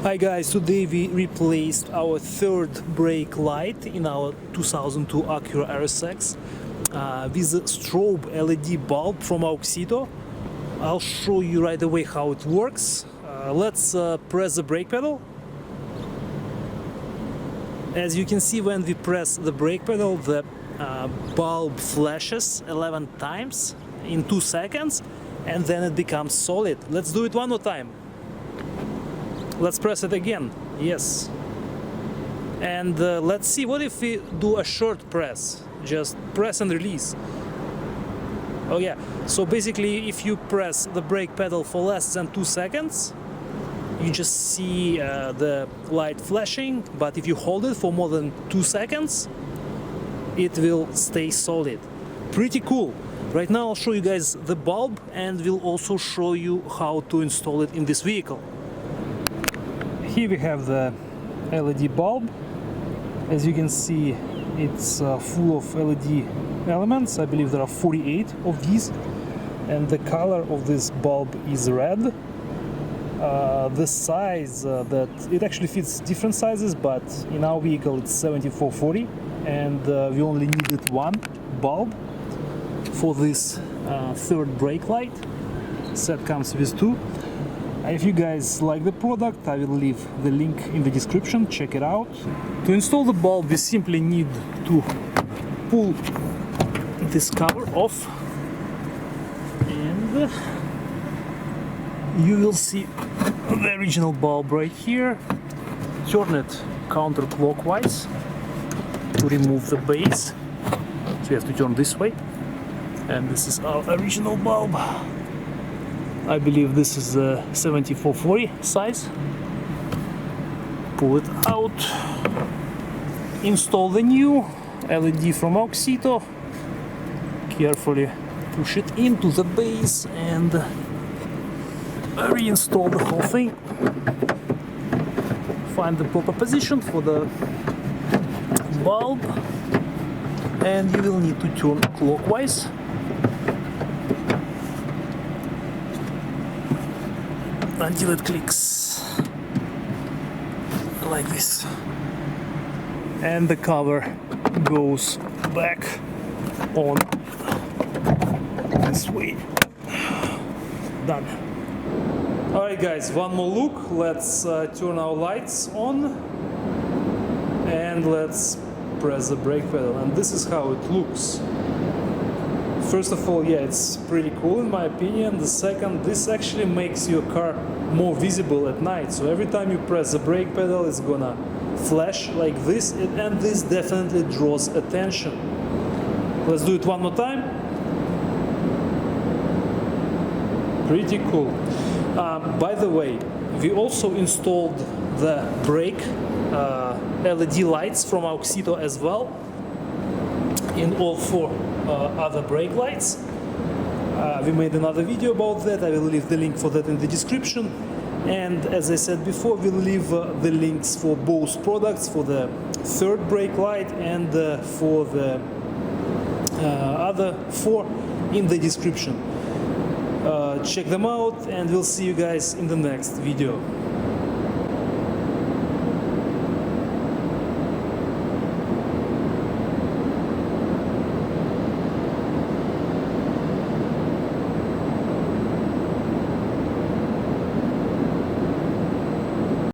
Hi guys, today we replaced our third brake light in our 2002 Acura RSX with a strobe LED bulb from Auxito. I'll show you right away how it works. Let's press the brake pedal. As you can see, when we press the brake pedal, the bulb flashes 11 times in 2 seconds and then it becomes solid. Let's do it one more time. Let's press it again. Yes. And let's see, what if we do a short press? Just press and release. Oh yeah, so basically if you press the brake pedal for less than 2 seconds, you just see the light flashing, but if you hold it for more than 2 seconds, it will stay solid. Pretty cool. Right now I'll show you guys the bulb and we'll also show you how to install it in this vehicle. Here we have the LED bulb. As you can see, it's full of LED elements. I believe there are 48 of these, and the color of this bulb is red. The size that it actually fits different sizes, but in our vehicle it's 7440, and we only needed one bulb for this third brake light. Set comes with two. If you guys like the product, I will leave the link in the description. Check it out. To install the bulb, we simply need to pull this cover off, and you will see the original bulb right here. Turn it counterclockwise to remove the base. So you have to turn this way, and this is our original bulb. I believe this is the 7440 size. Pull it out. Install the new LED from Auxito. Carefully push it into the base and reinstall the whole thing. Find the proper position for the bulb, and you will need to turn clockwise. Until it clicks like this, and the cover goes back on this way. Done. Alright guys, one more look. Let's turn our lights on and let's press the brake pedal, and this is how it looks. First of all, yeah, it's pretty cool in my opinion. The second, this actually makes your car more visible at night. So every time you press the brake pedal, it's gonna flash like this, and this definitely draws attention. Let's do it one more time. Pretty cool. By the way, we also installed the brake LED lights from Auxito as well in all four other brake lights. We made another video about that. I will leave the link for that in the description, and as I said before, we'll leave the links for both products, for the third brake light and for the other four, in the description. Check them out, and we'll see you guys in the next video.